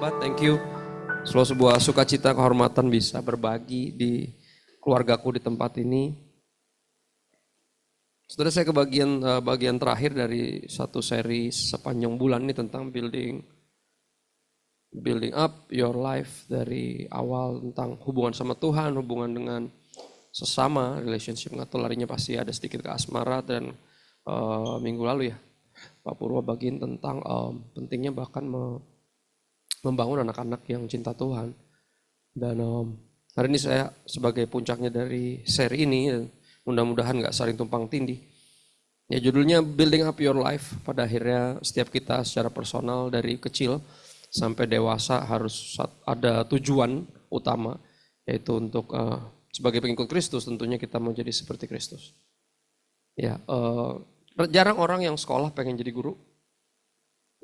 sahabat, thank you. Selalu sebuah sukacita kehormatan bisa berbagi di keluargaku di tempat ini. Saudara, saya ke bagian terakhir dari satu seri sepanjang bulan ini tentang building up your life, dari awal tentang hubungan sama Tuhan, hubungan dengan sesama, relationship. Nggak tahu larinya pasti ada sedikit ke asmara, dan minggu lalu ya Pak Purwo bagiin tentang pentingnya bahkan membangun anak-anak yang cinta Tuhan. Dan hari ini saya sebagai puncaknya dari seri ini, mudah-mudahan gak saling tumpang tindih. Ya, judulnya Building Up Your Life. Pada akhirnya setiap kita secara personal dari kecil sampai dewasa harus ada tujuan utama, yaitu untuk sebagai pengikut Kristus tentunya kita mau jadi seperti Kristus. Ya, jarang orang yang sekolah pengen jadi guru.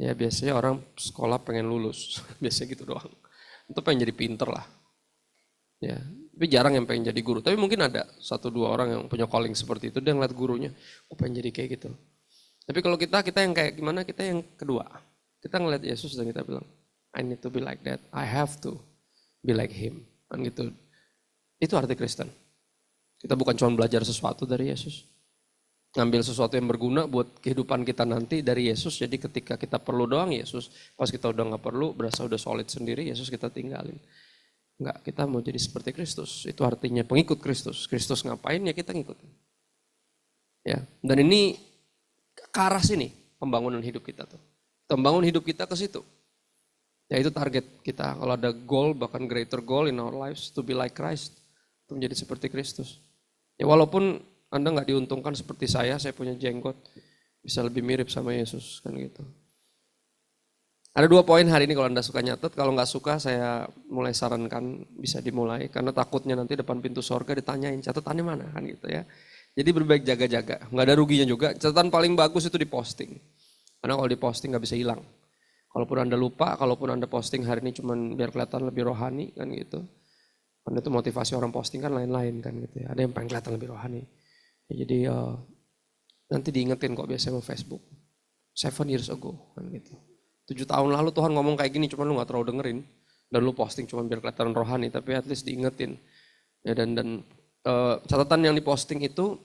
Ya, biasanya orang sekolah pengen lulus, biasanya gitu doang. Itu pengen jadi pinter lah. Ya, tapi jarang yang pengen jadi guru. Tapi mungkin ada 1-2 orang yang punya calling seperti itu, dia ngeliat gurunya, aku pengen jadi kayak gitu. Tapi kalau kita yang kayak gimana, kita yang kedua. Kita ngeliat Yesus dan kita bilang, I need to be like that, I have to be like him. Kan gitu. Itu arti Kristen. Kita bukan cuma belajar sesuatu dari Yesus, ngambil sesuatu yang berguna buat kehidupan kita nanti dari Yesus. Jadi ketika kita perlu doang Yesus, pas kita udah gak perlu, berasa udah solid sendiri, Yesus kita tinggalin. Enggak, kita mau jadi seperti Kristus. Itu artinya pengikut Kristus. Kristus ngapain ya kita ngikutin. Ya, dan ini ke arah sini pembangunan hidup kita tuh. Kita membangun hidup kita ke situ. Ya, itu target kita. Kalau ada goal, bahkan greater goal in our lives, to be like Christ, untuk menjadi seperti Kristus. Ya, walaupun Anda nggak diuntungkan seperti saya punya jenggot, bisa lebih mirip sama Yesus kan gitu. Ada 2 poin hari ini kalau Anda suka nyatet, kalau nggak suka saya mulai sarankan bisa dimulai, karena takutnya nanti depan pintu sorga ditanyain catatannya mana kan gitu ya. Jadi berbaik jaga-jaga, nggak ada ruginya juga. Catatan paling bagus itu diposting, karena kalau diposting nggak bisa hilang. Kalaupun Anda lupa, kalaupun Anda posting hari ini cuman biar kelihatan lebih rohani kan gitu. Karena itu motivasi orang posting kan lain-lain kan gitu ya. Ada yang pengen kelihatan lebih rohani. Ya, jadi nanti diingetin kok biasanya sama Facebook. 7 years ago kan gitu. 7 tahun lalu Tuhan ngomong kayak gini, cuman lu gak terlalu dengerin. Dan lu posting cuman biar kelihatan rohani, tapi at least diingetin. Ya, dan catatan yang diposting itu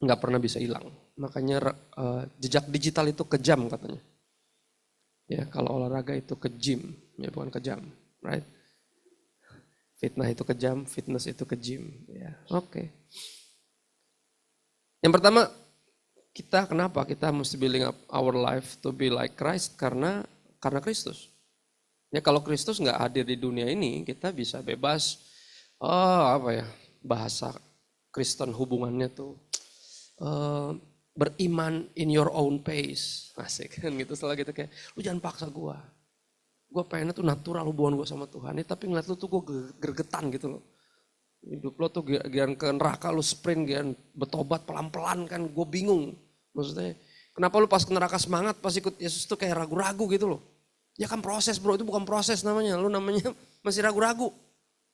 gak pernah bisa hilang. Makanya jejak digital itu kejam katanya. Ya, kalau olahraga itu ke gym, ya bukan ke jam, right? Fitnah itu ke jam, fitness itu ke gym. Ya, oke. Yang pertama, kenapa kita mesti building up our life to be like Christ? Karena Kristus. Ya, kalau Kristus nggak hadir di dunia ini, kita bisa bebas, bahasa Kristen hubungannya tuh beriman in your own pace, asik kan gitu. Setelah gitu kayak, lu jangan paksa gue pengennya tuh natural hubungan gue sama Tuhan. Ya, tapi ngeliat lu tuh gue gergetan gitu loh. Hidup lo tuh gian ke neraka lu sprint, gian bertobat pelan-pelan kan, gue bingung. Maksudnya kenapa lu pas ke neraka semangat, pas ikut Yesus tuh kayak ragu-ragu gitu loh. Ya kan proses bro, itu bukan proses namanya, lu namanya masih ragu-ragu.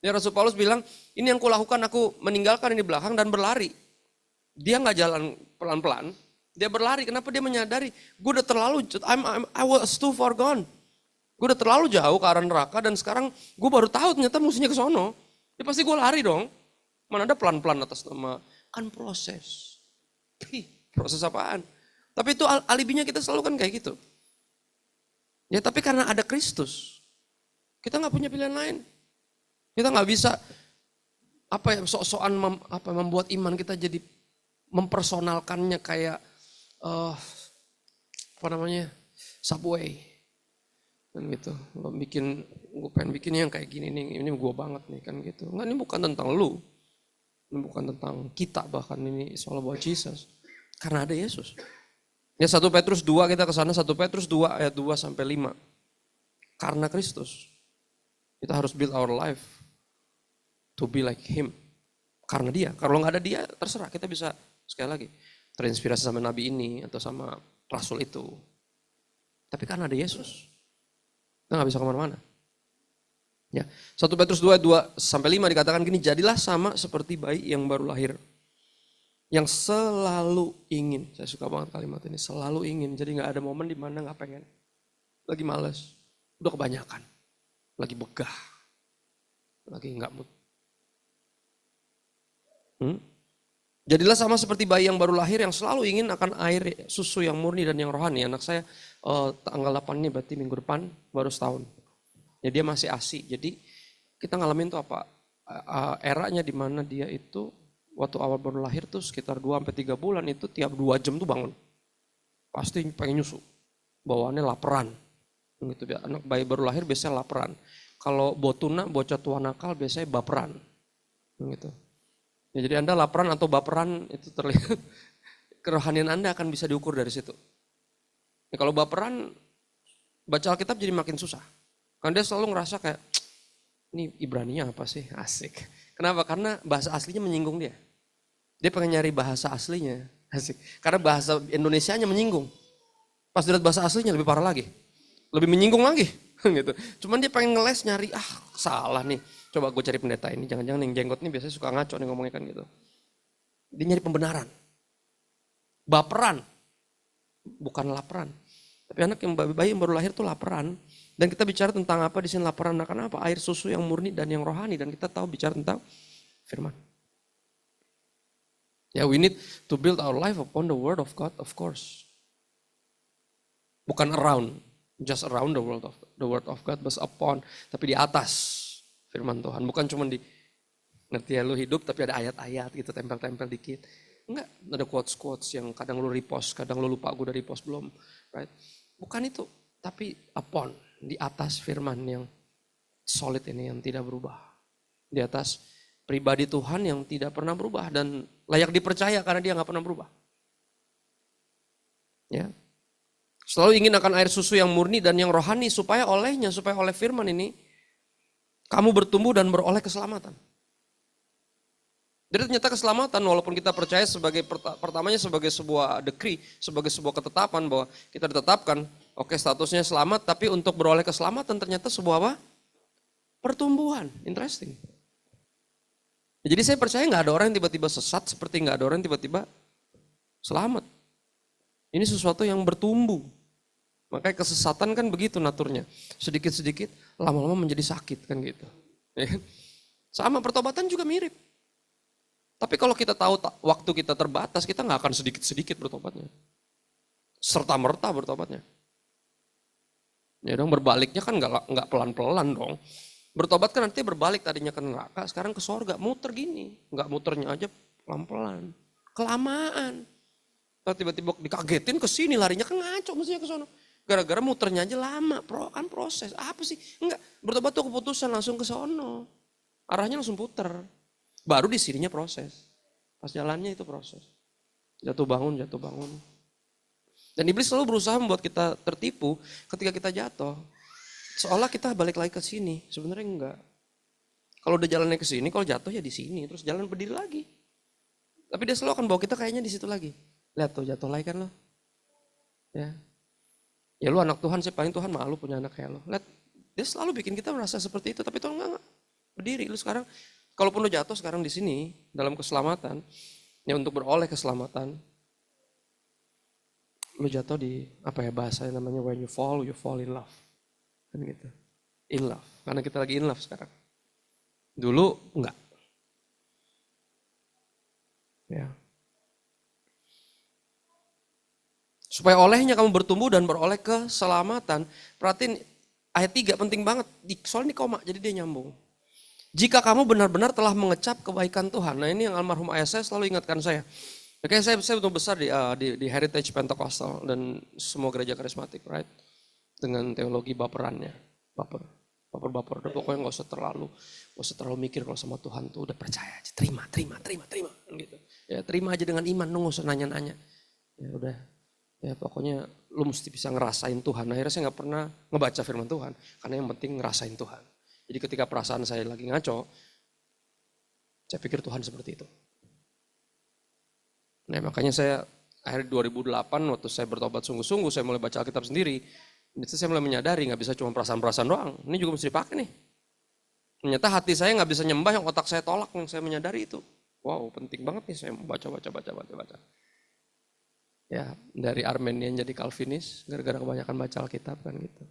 Ya, Rasul Paulus bilang, ini yang kulakukan, aku meninggalkan ini belakang dan berlari. Dia gak jalan pelan-pelan, dia berlari. Kenapa? Dia menyadari, gue udah terlalu, I was too far gone. Gue udah terlalu jauh ke arah neraka, dan sekarang gue baru tahu ternyata musuhnya ke sono. Ya pasti gue lari dong. Mana ada pelan-pelan atas nama, kan proses. Proses apaan? Tapi itu alibinya kita selalu kan kayak gitu. Ya, tapi karena ada Kristus, kita nggak punya pilihan lain. Kita nggak bisa sok-sokan membuat iman kita jadi mempersonalkannya kayak Subway. Kan gitu, gue pengen bikin yang kayak gini nih, ini gue banget nih kan gitu. Enggak, ini bukan tentang lu, ini bukan tentang kita, bahkan ini all about Jesus. Karena ada Yesus. Ya, 1 Petrus 2 kita kesana, 1 Petrus 2 ayat 2-5. Karena Kristus, kita harus build our life to be like him. Karena dia, kalau nggak ada dia terserah, kita bisa sekali lagi terinspirasi sama nabi ini atau sama rasul itu. Tapi karena ada Yesus, kita gak bisa kemana-mana. Ya, 1 Petrus 2:2-5 dikatakan gini, jadilah sama seperti bayi yang baru lahir, yang selalu ingin, saya suka banget kalimat ini, selalu ingin. Jadi gak ada momen dimana gak pengen, lagi males, udah kebanyakan. lagi begah, lagi enggak mood. Jadilah sama seperti bayi yang baru lahir yang selalu ingin akan air susu yang murni dan yang rohani. Anak saya tanggal 8 ini berarti minggu depan baru setahun. Ya dia masih ASI. Jadi kita ngalamin tuh apa? Eranya di mana dia itu waktu awal baru lahir tuh sekitar 2-3 bulan itu tiap 2 jam tuh bangun. Pasti pengen nyusu. Bawaannya laparan. Gitu. Anak bayi baru lahir biasanya laparan. Kalau botuna, bocah tua nakal biasanya baperan. Gitu. Ya, jadi Anda laparan atau baperan itu terlihat kerohanian Anda akan bisa diukur dari situ. Ya, kalau baperan baca Alkitab jadi makin susah. Karena dia selalu ngerasa kayak ini Ibraninya apa sih? Asik. Kenapa? Karena bahasa aslinya menyinggung dia. Dia pengen nyari bahasa aslinya. Asik. Karena bahasa Indonesianya menyinggung. Pas dilihat bahasa aslinya lebih parah lagi. Lebih menyinggung lagi. Gitu. Cuman dia pengen ngeles nyari, salah nih. Coba gue cari pendeta ini, jangan-jangan yang jenggot ini biasanya suka ngaco nih ngomongnya kan gitu. Dia nyari pembenaran. Baperan. Bukan laparan. Tapi anak yang bayi yang baru lahir tuh laparan. Dan kita bicara tentang apa di sini laparan? Nah, kenapa? Air susu yang murni dan yang rohani. Dan kita tahu bicara tentang firman. Ya, we need to build our life upon the word of God, of course. Bukan around, just around the word of God, but upon, tapi di atas firman Tuhan. Bukan cuma di, ngerti ya lu hidup tapi ada ayat-ayat gitu, tempel-tempel dikit. Enggak, ada quotes-quotes yang kadang lu repost, kadang lu lupa gue udah repost belum. Right? Bukan itu, tapi upon, di atas firman yang solid ini, yang tidak berubah. Di atas pribadi Tuhan yang tidak pernah berubah dan layak dipercaya karena dia gak pernah berubah. Ya. Selalu ingin akan air susu yang murni dan yang rohani supaya oleh firman ini kamu bertumbuh dan beroleh keselamatan. Jadi ternyata keselamatan walaupun kita percaya sebagai pertamanya sebagai sebuah decree, sebagai sebuah ketetapan bahwa kita ditetapkan, oke statusnya selamat, tapi untuk beroleh keselamatan ternyata sebuah apa? Pertumbuhan. Interesting. Jadi saya percaya nggak ada orang yang tiba-tiba sesat seperti nggak ada orang yang tiba-tiba selamat. Ini sesuatu yang bertumbuh. Makanya kesesatan kan begitu naturnya. Sedikit-sedikit lama-lama menjadi sakit kan gitu. Ya kan? Sama pertobatan juga mirip. Tapi kalau kita tahu waktu kita terbatas, kita nggak akan sedikit-sedikit bertobatnya. Serta-merta bertobatnya. Ya dong, berbaliknya kan nggak pelan-pelan dong. Bertobat kan artinya berbalik, tadinya ke neraka, sekarang ke sorga. Muter gini, nggak muternya aja pelan-pelan. Kelamaan. Tiba-tiba dikagetin ke sini, larinya kan ngaco mestinya ke sono. Gara-gara muternya aja lama, kan proses. Apa sih? Enggak, bertobat tuh keputusan langsung ke sono. Arahnya langsung puter. Baru di sininya proses. Pas jalannya itu proses. Jatuh bangun, jatuh bangun. Dan iblis selalu berusaha membuat kita tertipu ketika kita jatuh. Seolah kita balik lagi ke sini, sebenarnya enggak. Kalau udah jalannya ke sini, kalau jatuh ya di sini, terus jalan berdiri lagi. Tapi dia selalu akan bawa kita kayaknya di situ lagi. Lihat tuh jatuh lagi kan lo. Ya lu anak Tuhan sih, paling Tuhan malu punya anak kayak lo. Lihat, dia selalu bikin kita merasa seperti itu, tapi Tuhan enggak. Berdiri, lu sekarang, kalaupun lu jatuh sekarang di sini, dalam keselamatan, ya untuk beroleh keselamatan, lu jatuh di, apa ya bahasanya namanya, when you fall in love. Kan gitu. In love, karena kita lagi in love sekarang. Dulu enggak. Ya. Supaya olehnya kamu bertumbuh dan beroleh keselamatan. Perhatiin ayat 3 penting banget. Soalnya ini koma, jadi dia nyambung. Jika kamu benar-benar telah mengecap kebaikan Tuhan. Nah ini yang almarhum ayah saya selalu ingatkan saya. Oke, saya betul besar di Heritage Pentecostal dan semua gereja karismatik, right? Dengan teologi baperannya. Baper. Pokoknya gak usah terlalu mikir kalau sama Tuhan tuh udah percaya aja. Terima. Gitu. Ya terima aja dengan iman, lu gak usah nanya-nanya. Ya udah. Ya pokoknya lu mesti bisa ngerasain Tuhan. Akhirnya saya gak pernah ngebaca firman Tuhan. Karena yang penting ngerasain Tuhan. Jadi ketika perasaan saya lagi ngaco, saya pikir Tuhan seperti itu. Nah makanya saya akhir 2008 waktu saya bertobat sungguh-sungguh, saya mulai baca Alkitab sendiri. Itu saya mulai menyadari gak bisa cuma perasaan-perasaan doang. Ini juga mesti dipakai nih. Ternyata hati saya gak bisa nyembah yang otak saya tolak, yang saya menyadari itu. Wow penting banget nih saya baca. Ya dari Armenian jadi Calvinis gara-gara kebanyakan baca Alkitab kan gitu.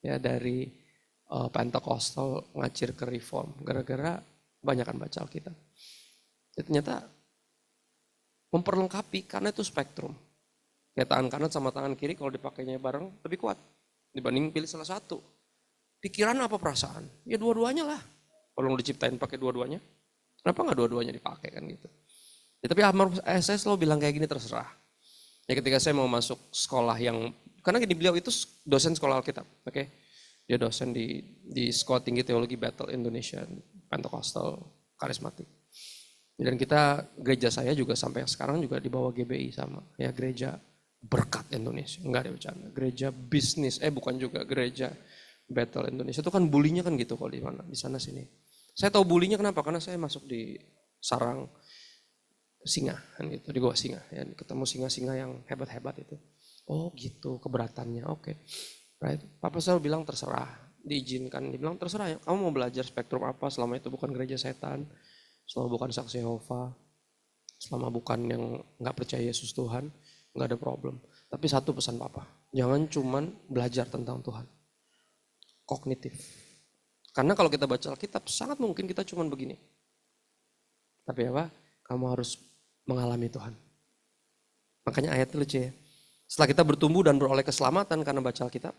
Ya dari Pentecostal ngacir ke Reform gara-gara banyakan baca Alkitab. Ternyata memperlengkapi karena itu spektrum. Kayak tangan kanan sama tangan kiri kalau dipakainya bareng lebih kuat dibanding pilih salah satu. Pikiran apa perasaan? Ya dua-duanya lah. Kalau diciptain pakai dua-duanya, kenapa nggak dua-duanya dipakai kan gitu? Ya, tapi saya selalu bilang kayak gini terserah. Ya ketika saya mau masuk sekolah yang, karena gini beliau itu dosen sekolah Alkitab, oke? Dia dosen di Sekolah Tinggi Teologi Bethel Indonesia, Pentecostal, karismatik. Dan kita, gereja saya juga sampai sekarang juga di bawah GBI sama, ya gereja berkat Indonesia, enggak ada bercanda. Gereja bisnis, bukan juga gereja Bethel Indonesia itu kan bulinya kan gitu kalau di mana, di sana sini. Saya tahu bulinya kenapa? Karena saya masuk di sarang singa kan gitu, di bawah singa ya, ketemu singa-singa yang hebat-hebat itu. Oh gitu keberatannya, oke. Right. Papa selalu bilang terserah, diizinkan, dibilang terserah ya. Kamu mau belajar spektrum apa selama itu bukan gereja setan, selama bukan saksi Yehova, selama bukan yang nggak percaya Yesus Tuhan, nggak ada problem. Tapi satu pesan Papa, jangan cuman belajar tentang Tuhan. Kognitif. Karena kalau kita baca Alkitab sangat mungkin kita cuman begini. Tapi apa? Kamu harus mengalami Tuhan. Makanya ayatnya lucu ya. Setelah kita bertumbuh dan beroleh keselamatan karena baca Alkitab.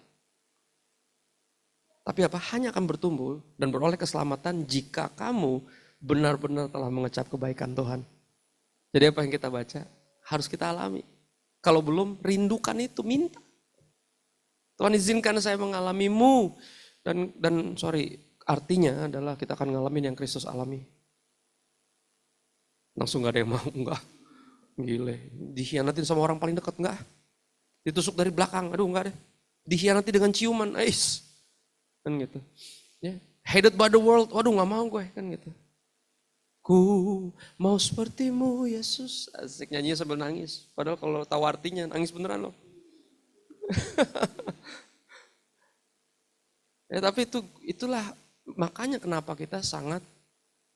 Tapi apa? Hanya akan bertumbuh dan beroleh keselamatan jika kamu benar-benar telah mengecap kebaikan Tuhan. Jadi apa yang kita baca harus kita alami. Kalau belum, rindukan itu, minta. Tuhan izinkan saya mengalamimu. Dan artinya adalah kita akan ngalamin yang Kristus alami. Langsung gak ada yang mau, enggak. Gile, dikhianatin sama orang paling dekat, enggak. Ditusuk dari belakang, aduh enggak deh. Dikhianati dengan ciuman, kan gitu. Ya. Hated by the world, waduh gak mau gue, kan gitu. Ku mau sepertimu Yesus, asik nyanyinya sambil nangis. Padahal kalau tahu artinya, nangis beneran loh. Ya tapi itulah makanya kenapa kita sangat,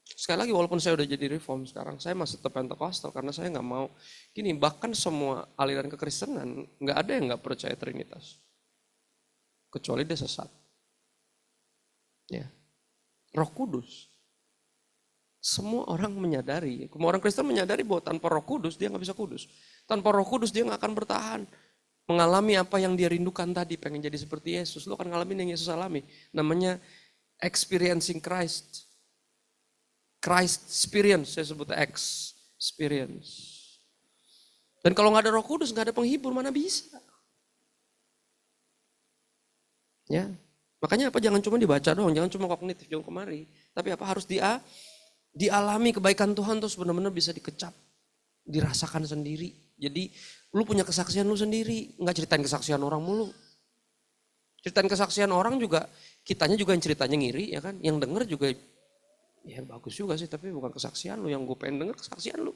sekali lagi walaupun saya udah jadi reform sekarang, saya masih tetap Pentecostal karena saya nggak mau gini. Bahkan semua aliran kekristenan nggak ada yang nggak percaya Trinitas, kecuali dia sesat. Ya, Roh Kudus. Semua orang menyadari, semua orang Kristen menyadari bahwa tanpa Roh Kudus dia nggak bisa kudus. Tanpa Roh Kudus dia nggak akan bertahan. Mengalami apa yang dia rindukan tadi, pengen jadi seperti Yesus. Lo akan ngalamin yang Yesus alami. Namanya experiencing Christ. Christ experience, saya sebut experience. Dan kalau nggak ada Roh Kudus, nggak ada penghibur, mana bisa? Ya, makanya apa? Jangan cuma dibaca doang, jangan cuma kognitif, jangan kemari. Tapi apa harus dialami kebaikan Tuhan terus benar-benar bisa dikecap, dirasakan sendiri. Jadi lu punya kesaksian lu sendiri, nggak ceritain kesaksian orang mulu. Ceritain kesaksian orang juga, kitanya juga yang ceritanya ngiri, ya kan? Yang denger juga, ya bagus juga sih, tapi bukan kesaksian lu. Yang gue pengen denger kesaksian lu.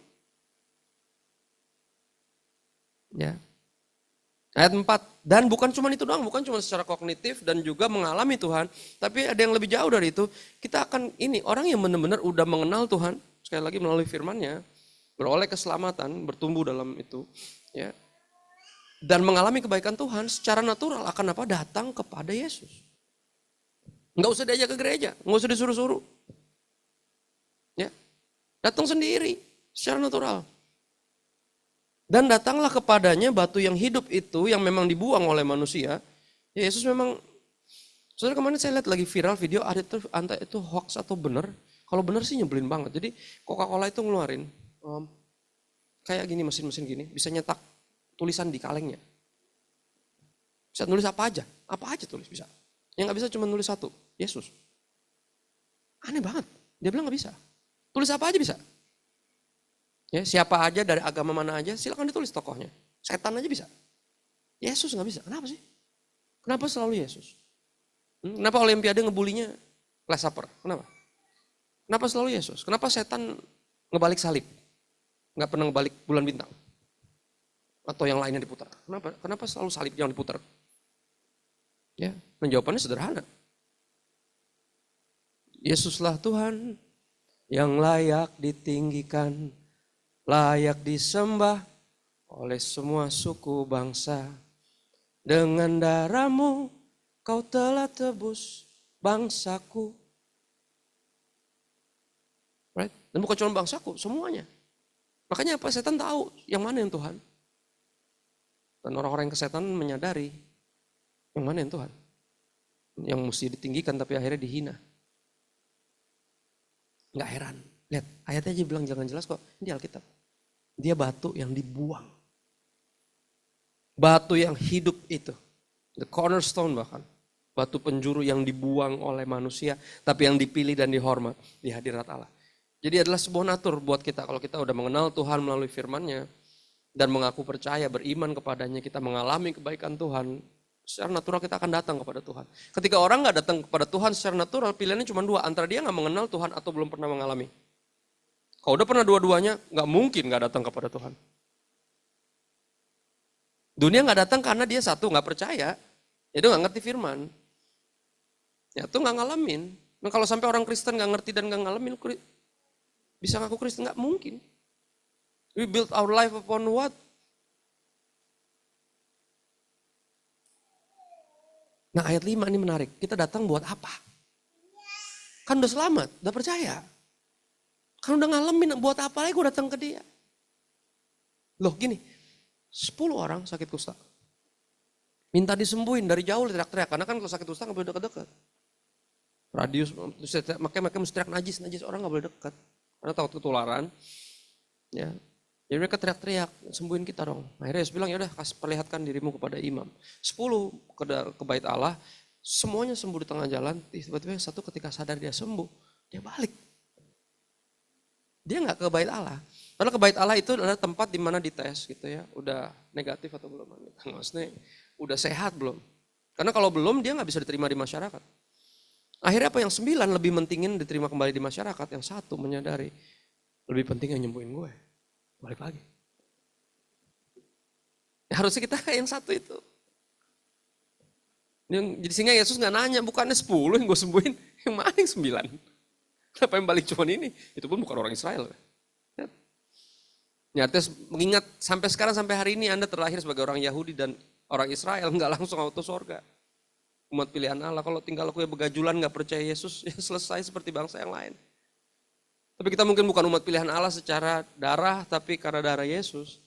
Ya. Ayat 4, dan bukan cuma itu doang, bukan cuma secara kognitif dan juga mengalami Tuhan, tapi ada yang lebih jauh dari itu. Kita akan orang yang benar-benar udah mengenal Tuhan, sekali lagi melalui firman-Nya, beroleh keselamatan, bertumbuh dalam itu, ya. Dan mengalami kebaikan Tuhan secara natural akan apa? Datang kepada Yesus. Nggak usah diajak ke gereja, nggak usah disuruh-suruh. Ya, datang sendiri secara natural. Dan datanglah kepadanya batu yang hidup itu yang memang dibuang oleh manusia. Ya, Yesus memang, saudara kemarin saya lihat lagi viral video ada itu antara itu hoax atau benar. Kalau benar sih nyebelin banget. Jadi Coca-Cola itu ngeluarin kayak gini, mesin-mesin gini, bisa nyetak tulisan di kalengnya. Bisa nulis apa aja tulis bisa. Yang nggak bisa cuma nulis satu, Yesus. Aneh banget, dia bilang nggak bisa. Tulis apa aja bisa. Ya, siapa aja dari agama mana aja, silakan ditulis tokohnya. Setan aja bisa. Yesus nggak bisa, kenapa sih? Kenapa selalu Yesus? Kenapa Olimpiade ngebulinya Grasshopper? Kenapa? Kenapa selalu Yesus? Kenapa setan ngebalik salib? Nggak pernah ngebalik bulan bintang? Atau yang lainnya diputar? Kenapa selalu salib yang diputar? Ya, jawabannya sederhana. Yesuslah Tuhan yang layak ditinggikan, layak disembah oleh semua suku bangsa. Dengan darah-Mu kau telah tebus bangsaku. Right? Dan bukan cuma bangsaku, semuanya. Makanya apa? Setan tahu yang mana yang Tuhan. Dan orang-orang yang kesetan menyadari yang mana yang Tuhan. Yang mesti ditinggikan tapi akhirnya dihina. Nggak heran. Lihat, ayatnya aja bilang jangan jelas kok. Ini Alkitab. Dia batu yang dibuang. Batu yang hidup itu. The cornerstone bahkan. Batu penjuru yang dibuang oleh manusia. Tapi yang dipilih dan dihormat di hadirat Allah. Jadi adalah sebuah natur buat kita. Kalau kita udah mengenal Tuhan melalui firman-Nya. Dan mengaku percaya, beriman kepadanya. Kita mengalami kebaikan Tuhan. Secara natural kita akan datang kepada Tuhan. Ketika orang gak datang kepada Tuhan secara natural, pilihannya cuma dua. Antara dia gak mengenal Tuhan atau belum pernah mengalami. Kalau udah pernah dua-duanya, gak mungkin gak datang kepada Tuhan. Dunia gak datang karena dia satu gak percaya. Dia gak ngerti firman. Ya itu gak ngalamin. Nah, kalau sampai orang Kristen gak ngerti dan gak ngalamin, bisa ngaku Kristen? Gak mungkin. We build our life upon what? Nah ayat 5 ini menarik. Kita datang buat apa? Kan udah selamat, udah percaya. Kan udah ngalamin, buat apa lagi gue datang ke dia? Loh gini, 10 orang sakit kusta. Minta disembuhin dari jauh teriak-teriak. Karena kan kalau sakit kusta gak boleh deket-deket. Radius, makanya mereka mesti teriak najis orang gak boleh deket. Karena takut ketularan. Ya. Jadi mereka teriak-teriak, sembuhin kita dong. Akhirnya Yesus bilang, yaudah perlihatkan dirimu kepada imam. 10 ke bait Allah, semuanya sembuh di tengah jalan. Tiba-tiba satu ketika sadar dia sembuh, dia balik. Dia gak ke bait Allah. Karena ke bait Allah itu adalah tempat di mana dites gitu ya. Udah negatif atau belum. Maksudnya udah sehat belum. Karena kalau belum dia gak bisa diterima di masyarakat. Akhirnya apa yang 9 lebih mentingin diterima kembali di masyarakat. Yang 1 menyadari lebih penting yang nyembuhin gue. Balik lagi. Ya, harusnya kita kayak yang 1 itu. Jadi sehingga Yesus gak nanya, bukannya 10 yang gue sembuhin, yang mana yang 9? Kenapa yang balik cuma ini? Itu pun bukan orang Israel. Ya, artinya mengingat sampai sekarang, sampai hari ini Anda terlahir sebagai orang Yahudi dan orang Israel, gak langsung auto surga. Umat pilihan Allah, kalau tinggal aku ya begajulan gak percaya Yesus, ya selesai seperti bangsa yang lain. Tapi kita mungkin bukan umat pilihan Allah secara darah, tapi karena darah Yesus.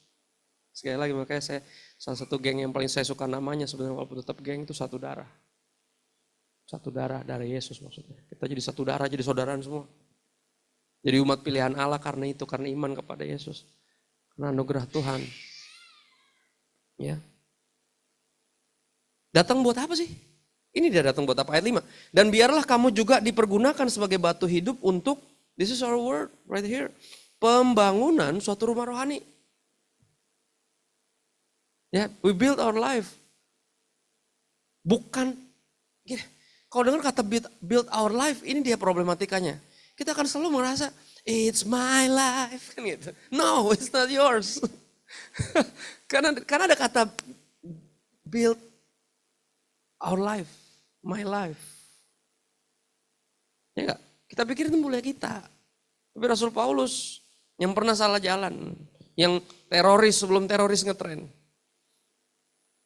Sekali lagi makanya salah satu geng yang paling saya suka namanya sebenarnya walaupun tetap geng itu satu darah. Satu darah Yesus maksudnya. Kita jadi satu darah, jadi saudaraan semua. Jadi umat pilihan Allah karena itu, karena iman kepada Yesus. Karena anugerah Tuhan. Ya. Datang buat apa sih? Ini dia datang buat apa? Ayat 5. Dan biarlah kamu juga dipergunakan sebagai batu hidup untuk, this is our word right here. Pembangunan suatu rumah rohani. Ya, we build our life. Bukan, kalau dengar kata build our life, ini dia problematikanya. Kita akan selalu merasa, it's my life. Kan gitu. No, it's not yours. karena ada kata build our life, my life. Ya enggak? Kita pikir itu mulia kita. Tapi Rasul Paulus yang pernah salah jalan, yang teroris sebelum teroris ngetren,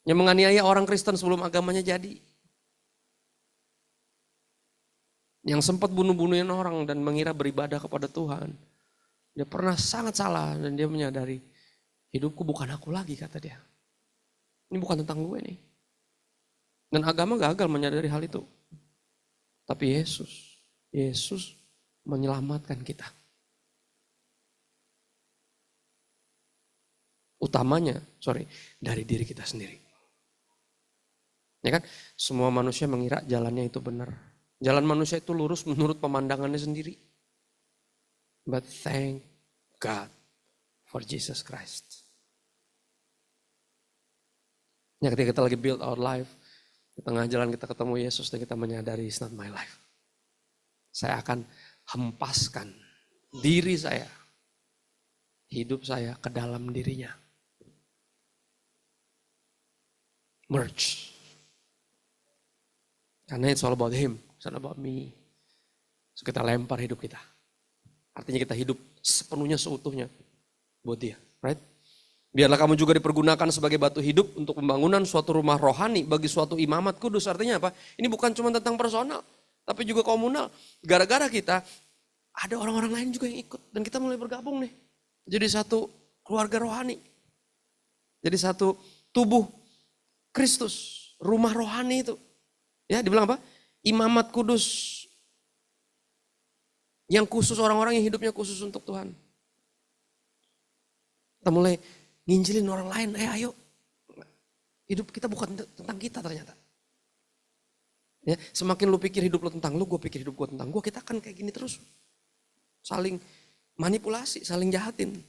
yang menganiaya orang Kristen sebelum agamanya jadi, yang sempat bunuh-bunuhin orang dan mengira beribadah kepada Tuhan. Dia pernah sangat salah dan dia menyadari, hidupku bukan aku lagi kata dia. Ini bukan tentang gue nih. Dan agama gagal menyadari hal itu. Tapi Yesus menyelamatkan kita. Utamanya, dari diri kita sendiri. Ya kan? Semua manusia mengira jalannya itu benar. Jalan manusia itu lurus menurut pemandangannya sendiri. But thank God for Jesus Christ. Ya, ketika kita lagi build our life, di tengah jalan kita ketemu Yesus dan kita menyadari it's not my life. Saya akan hempaskan diri saya, hidup saya ke dalam dirinya. Merge. Karena it's all about him, it's not about me. So kita lempar hidup kita. Artinya kita hidup sepenuhnya seutuhnya buat dia, right? Biarlah kamu juga dipergunakan sebagai batu hidup untuk pembangunan suatu rumah rohani bagi suatu imamat kudus. Artinya apa? Ini bukan cuma tentang personal, tapi juga komunal. Gara-gara kita, ada orang-orang lain juga yang ikut. Dan kita mulai bergabung nih. Jadi satu keluarga rohani. Jadi satu tubuh Kristus. Rumah rohani itu. Ya, dibilang apa? Imamat kudus. Yang khusus, orang-orang yang hidupnya khusus untuk Tuhan. Kita mulai nginjilin orang lain. Ayo. Hidup kita bukan tentang kita ternyata. Ya, semakin lu pikir hidup lu tentang lu, gue pikir hidup gue tentang gue, kita akan kayak gini terus. Saling manipulasi, saling jahatin,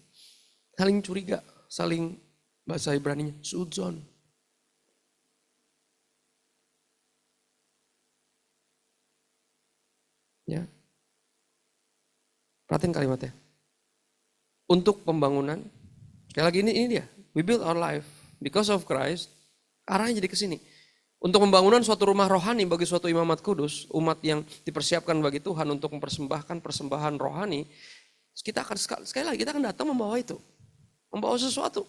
saling curiga, saling, bahasa Ibraninya, sudzon. Ya. Perhatiin kalimatnya. Untuk pembangunan, kayak lagi ini dia, we build our life because of Christ, arahnya jadi ke sini. Untuk pembangunan suatu rumah rohani bagi suatu imamat kudus, umat yang dipersiapkan bagi Tuhan untuk mempersembahkan persembahan rohani, kita akan sekali lagi kita akan datang membawa itu. Membawa sesuatu.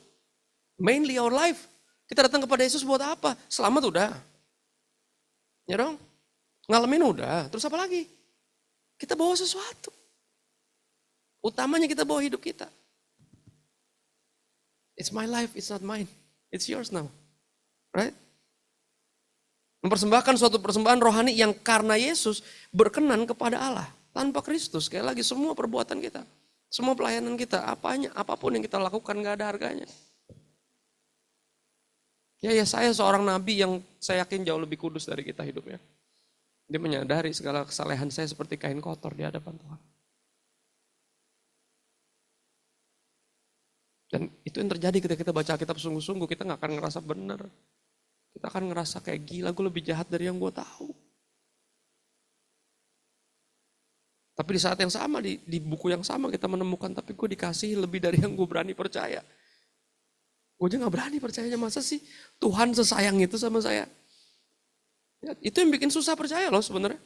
Mainly our life. Kita datang kepada Yesus buat apa? Selamat udah. Ya dong? Ngalamin udah. Terus apa lagi? Kita bawa sesuatu. Utamanya kita bawa hidup kita. It's my life, it's not mine. It's yours now. Right? Mempersembahkan suatu persembahan rohani yang karena Yesus berkenan kepada Allah. Tanpa Kristus, sekali lagi semua perbuatan kita. Semua pelayanan kita, apapun yang kita lakukan gak ada harganya. Ya saya seorang nabi yang saya yakin jauh lebih kudus dari kita hidupnya. Dia menyadari segala kesalehan saya seperti kain kotor di hadapan Tuhan. Dan itu yang terjadi ketika kita baca Alkitab sungguh-sungguh, kita gak akan ngerasa benar. Kita akan ngerasa kayak gila, gue lebih jahat dari yang gue tahu. Tapi di saat yang sama, di buku yang sama kita menemukan, tapi gue dikasihi lebih dari yang gue berani percaya. Gue aja gak berani percayanya, masa sih Tuhan sesayang itu sama saya. Ya, itu yang bikin susah percaya loh sebenarnya.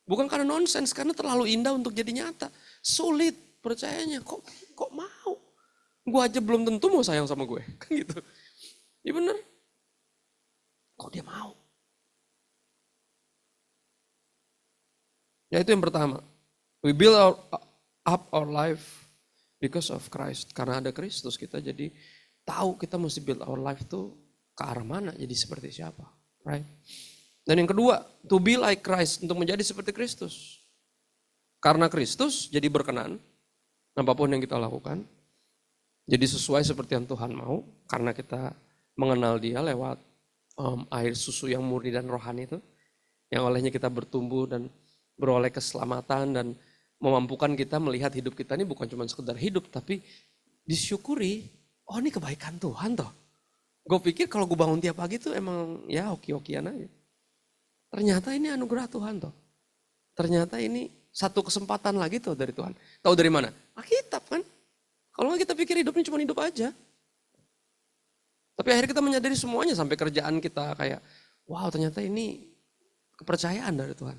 Bukan karena nonsens, karena terlalu indah untuk jadi nyata. Sulit percayanya, kok mau? Gue aja belum tentu mau sayang sama gue, kan gitu. Ya bener. Kok dia mau? Ya itu yang pertama. We build up our life because of Christ. Karena ada Kristus kita jadi tahu kita mesti build our life tuh ke arah mana, jadi seperti siapa. Right? Dan yang kedua, to be like Christ, untuk menjadi seperti Kristus. Karena Kristus jadi berkenan, apapun yang kita lakukan. Jadi sesuai seperti yang Tuhan mau, karena kita mengenal dia lewat air susu yang murni dan rohani itu, yang olehnya kita bertumbuh dan beroleh keselamatan dan memampukan kita melihat hidup kita ini bukan cuma sekedar hidup, tapi disyukuri, oh ini kebaikan Tuhan toh. Gue pikir kalau gue bangun tiap pagi tuh emang ya oke-okean aja. Ternyata ini anugerah Tuhan toh. Ternyata ini satu kesempatan lagi tuh dari Tuhan. Tahu dari mana? Alkitab kan. Kalau kita pikir hidupnya cuma hidup aja. Tapi akhirnya kita menyadari semuanya sampai kerjaan kita kayak, wow ternyata ini kepercayaan dari Tuhan.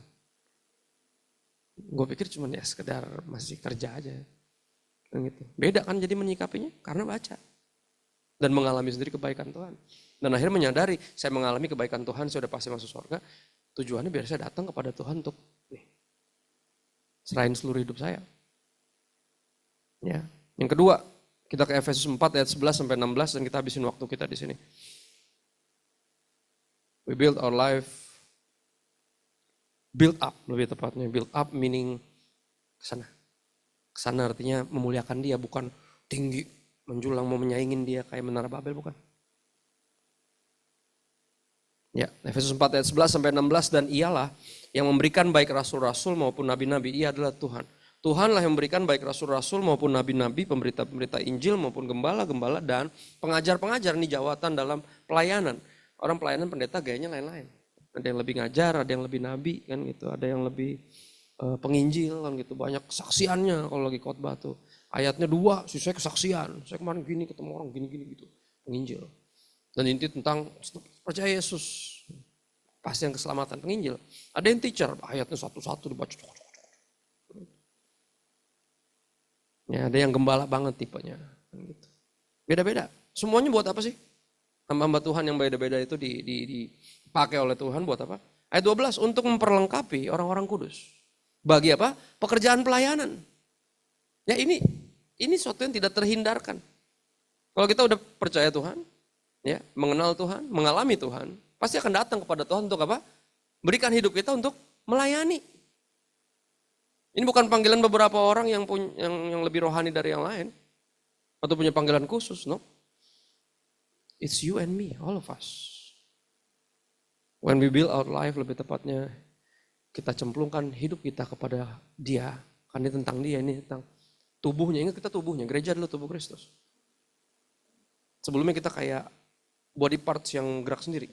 Gue pikir cuma ya sekedar masih kerja aja. Gitu. Beda kan jadi menyikapinya karena baca. Dan mengalami sendiri kebaikan Tuhan. Dan akhirnya menyadari, saya mengalami kebaikan Tuhan, saya udah pasti masuk surga. Tujuannya biar saya datang kepada Tuhan untuk serahin seluruh hidup saya. Ya. Yang kedua, kita ke Efesus 4 ayat 11 sampai 16 dan kita habisin waktu kita di sini. We build our life, build up lebih tepatnya. Build up meaning kesana. Kesana artinya memuliakan dia, bukan tinggi, menjulang, mau menyaingin dia kayak Menara Babel, bukan. Ya, Efesus 4 ayat 11 sampai 16, dan ialah yang memberikan baik rasul-rasul maupun nabi-nabi, ia adalah Tuhan. Tuhanlah yang memberikan baik rasul-rasul maupun nabi-nabi, pemberita-pemberita Injil maupun gembala-gembala dan pengajar-pengajar. Ini jawatan dalam pelayanan. Orang pelayanan pendeta gayanya lain-lain. Ada yang lebih ngajar, ada yang lebih nabi kan gitu, ada yang lebih penginjil kan gitu. Banyak kesaksiannya kalau lagi khotbah tuh. Ayatnya 2, saya kesaksian. Saya kemarin gini ketemu orang gini-gini gitu. Penginjil. Dan inti tentang percaya Yesus. Pasti yang keselamatan, penginjil. Ada yang teacher, ayatnya satu-satu dibaca. Ya, ada yang gembala banget tipenya. Gitu. Beda-beda. Semuanya buat apa sih? Hamba-hamba Tuhan yang beda-beda itu dipakai oleh Tuhan buat apa? Ayat 12, untuk memperlengkapi orang-orang kudus. Bagi apa? Pekerjaan pelayanan. Ya ini suatu yang tidak terhindarkan. Kalau kita udah percaya Tuhan, ya, mengenal Tuhan, mengalami Tuhan, pasti akan datang kepada Tuhan untuk apa? Berikan hidup kita untuk melayani. Ini bukan panggilan beberapa orang yang lebih rohani dari yang lain atau punya panggilan khusus, no. It's you and me, all of us. When we build our life, lebih tepatnya kita cemplungkan hidup kita kepada Dia. Karena ini tentang Dia, ini tentang tubuhnya. Ingat kita tubuhnya, gereja adalah tubuh Kristus. Sebelumnya kita kayak body parts yang gerak sendiri.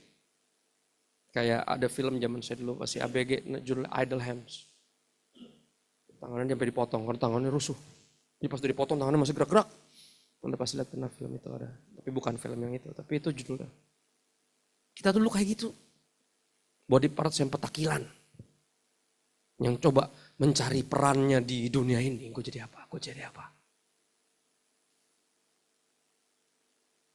Kayak ada film zaman saya dulu, masih ABG, judul Idle Hands. Tangannya sampai dipotong, karena tangannya rusuh. Jadi pas udah dipotong, tangannya masih gerak-gerak. Anda pasti lihat pernah film itu ada. Tapi bukan film yang itu, tapi itu judulnya. Kita dulu kayak gitu. Body parts yang petakilan. Yang coba mencari perannya di dunia ini. Gue jadi apa? Gue jadi apa?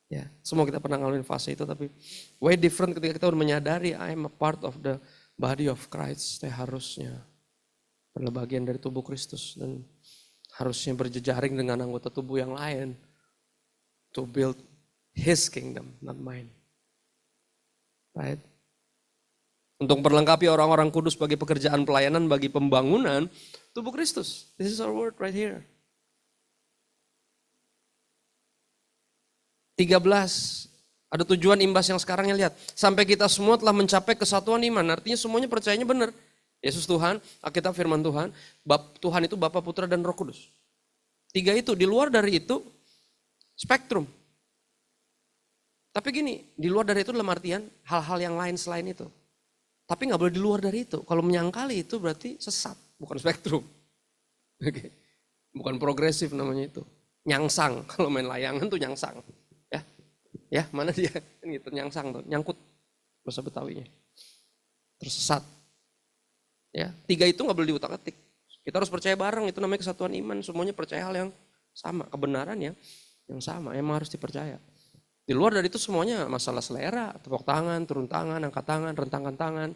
Ya, semua kita pernah ngalamin fase itu, tapi way different ketika kita udah menyadari I am a part of the body of Christ. Saya harusnya adalah bagian dari tubuh Kristus dan harusnya berjejaring dengan anggota tubuh yang lain to build His kingdom, not mine. Right? Untuk memperlengkapi orang-orang kudus bagi pekerjaan pelayanan, bagi pembangunan tubuh Kristus. This is our word right here. 13, ada tujuan imbas yang sekarang yang lihat. Sampai kita semua telah mencapai kesatuan iman. Artinya semuanya percayanya benar. Yesus Tuhan, Alkitab firman Tuhan. Tuhan itu Bapa, Putra, dan Roh Kudus. 3 itu, di luar dari itu, spektrum. Tapi gini, di luar dari itu dalam artian hal-hal yang lain selain itu. Tapi gak boleh di luar dari itu. Kalau menyangkali itu berarti sesat, bukan spektrum. Oke. Bukan progresif namanya itu. Nyangsang, kalau main layangan tuh nyangsang. Ya, mana dia? Gitu, nyangsang tuh, nyangkut bahasa Betawinya. Tersesat. Ya, 3 itu gak boleh diutak-atik. Kita harus percaya bareng, itu namanya kesatuan iman. Semuanya percaya hal yang sama, kebenaran yang sama, emang harus dipercaya. Di luar dari itu semuanya masalah selera, tepuk tangan, turun tangan, angkat tangan, rentangkan tangan,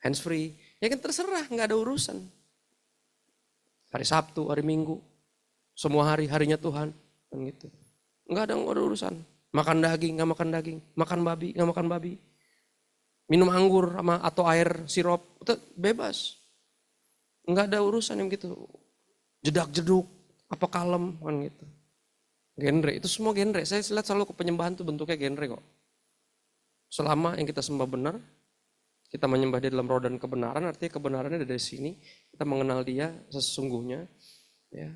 hands free. Ya kan terserah, gak ada urusan. Hari Sabtu, hari Minggu, semua harinya Tuhan. Kan gitu. Gak ada urusan. Makan daging, gak makan daging. Makan babi, gak makan babi. Minum anggur atau air sirup, itu bebas. Gak ada urusan yang gitu. Jedak-jeduk, apa kalem, kan gitu. Genre, itu semua genre. Saya lihat selalu ke penyembahan itu bentuknya genre kok. Selama yang kita sembah benar, kita menyembah dia dalam roh dan kebenaran, artinya kebenarannya dari sini. Kita mengenal dia sesungguhnya. Ya.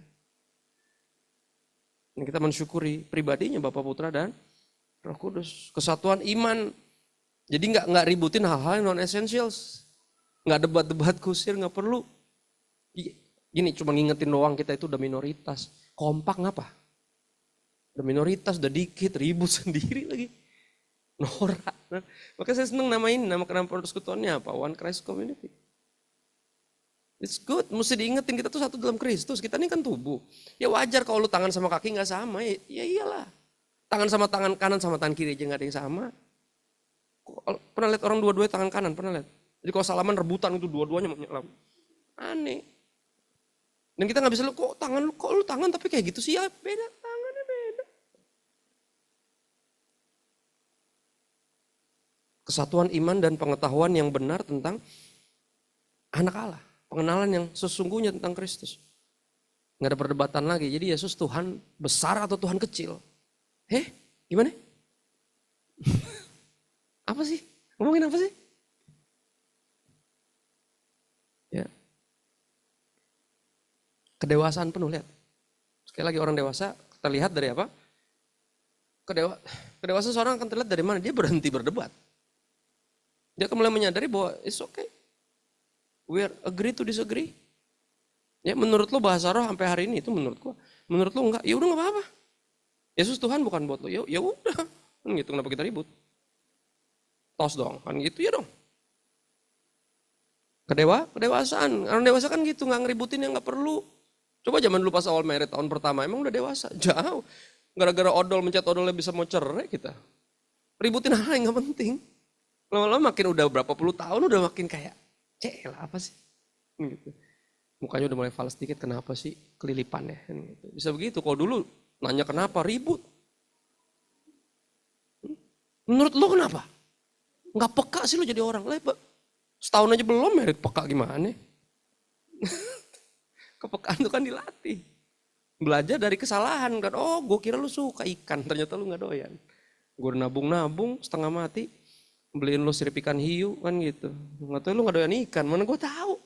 Dan kita mensyukuri pribadinya Bapa, Putra, dan Roh Kudus. Kesatuan iman. Jadi nggak ributin hal-hal yang non-essentials. Nggak debat-debat kusir, nggak perlu. Gini, cuma ngingetin doang kita itu udah minoritas. Kompak ngapa? Udah minoritas, udah dikit, ribut sendiri lagi. Norak. Nah, makanya saya seneng nama kenapa persekutuannya apa? One Christ Community. It's good, mesti diingetin kita tuh satu dalam Kristus. Kita ini kan tubuh. Ya wajar kalau lu tangan sama kaki gak sama, ya iyalah. Tangan sama tangan kanan sama tangan kiri aja gak ada yang sama. Pernah lihat orang dua-duanya tangan kanan, pernah lihat? Jadi kalau salaman rebutan itu dua-duanya mau nyelam. Aneh. Dan kita gak bisa, kok lu tangan tapi kayak gitu sih, ya beda, tangannya beda. Kesatuan iman dan pengetahuan yang benar tentang anak Allah. Pengenalan yang sesungguhnya tentang Kristus. Nggak ada perdebatan lagi. Jadi Yesus Tuhan besar atau Tuhan kecil? Gimana? Apa sih? Ngomongin apa sih? Ya. Kedewasaan penuh, lihat. Sekali lagi orang dewasa terlihat dari apa? Kedewasaan seorang akan terlihat dari mana? Dia berhenti berdebat. Dia akan mulai menyadari bahwa it's okay. We are agree to disagree. Ya menurut lo bahasa roh sampai hari ini itu menurut gua. Menurut lo enggak, ya udah enggak apa-apa. Yesus Tuhan bukan buat lo, ya udah. Kan gitu, kenapa kita ribut? Tos dong, kan gitu ya dong. Kedewasaan. Orang dewasa kan gitu, enggak ngeributin yang enggak perlu. Coba zaman dulu pas awal married tahun pertama, emang udah dewasa? Jauh. Gara-gara mencet odolnya bisa mau cerai kita. Ributin hal yang enggak penting. Lama-lama makin udah berapa puluh tahun udah makin kayak, lah apa sih? Gitu. Mukanya udah mulai fals sedikit, kenapa sih kelilipan ya? Gitu. Bisa begitu, kalau dulu nanya kenapa, ribut. Menurut lo kenapa? Nggak peka sih lo jadi orang. Setahun aja belum merit peka gimana? Kepekaan itu kan dilatih. Belajar dari kesalahan kan. Oh gue kira lu suka ikan, ternyata lu nggak doyan. Gue nabung-nabung setengah mati, beliin lu sirip ikan hiu kan gitu. Nggak tahu lu nggak doyan ikan, mana gue tahu.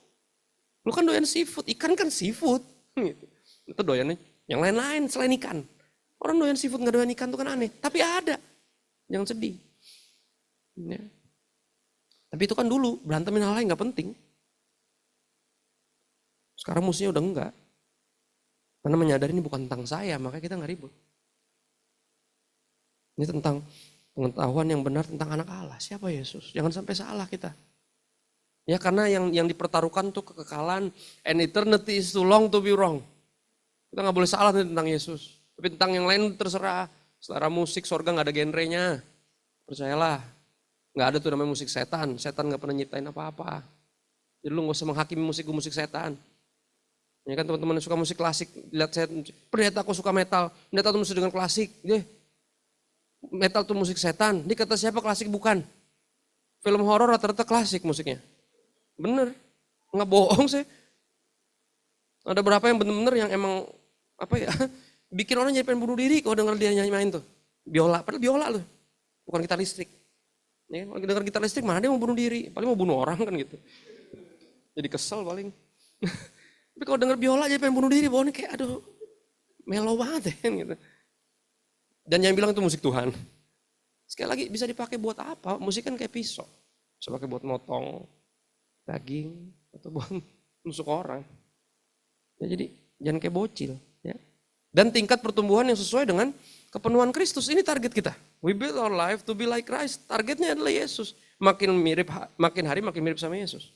Lu kan doyan seafood, ikan kan seafood. Gitu. Itu doyannya yang lain-lain selain ikan. Orang doyan seafood nggak doyan ikan tuh kan aneh. Tapi ada, jangan sedih. Ya. Tapi itu kan dulu berantemin hal lain nggak penting. Sekarang musuhnya udah enggak. Karena menyadari ini bukan tentang saya, makanya kita nggak ribut. Ini tentang pengetahuan yang benar tentang anak Allah. Siapa Yesus? Jangan sampai salah kita. Ya karena yang dipertaruhkan tuh kekekalan, and eternity is too long to be wrong. Kita nggak boleh salah tentang Yesus. Tapi tentang yang lain terserah. Selera musik, sorga nggak ada genrenya. Percayalah. Nggak ada tuh namanya musik setan. Setan nggak pernah nyiptain apa-apa. Jadi lu nggak usah menghakimi musik setan. Ya kan teman-teman yang suka musik klasik, lihat saya, pendeta aku suka metal, pendeta tuh musik dengan klasik, metal tuh musik setan, dia kata siapa klasik bukan, film horor rata-rata klasik musiknya, bener, nggak bohong sih, ada berapa yang bener-bener yang emang apa ya, bikin orang jadi pengen bunuh diri kalau denger dia nyanyi main tuh, biola, padahal biola loh, bukan gitar listrik, ya, kalau denger gitar listrik mana dia mau bunuh diri, paling mau bunuh orang kan gitu, jadi kesel paling. Tapi kalau denger biola aja pengen bunuh diri, bawahnya kayak aduh melo banget ya gitu. Dan yang bilang itu musik Tuhan. Sekali lagi bisa dipakai buat apa? Musik kan kayak pisau. Bisa pakai buat motong daging atau buat nusuk orang. Ya, jadi jangan kayak bocil. Ya. Dan tingkat pertumbuhan yang sesuai dengan kepenuhan Kristus. Ini target kita. We build our life to be like Christ. Targetnya adalah Yesus. Makin hari makin mirip sama Yesus.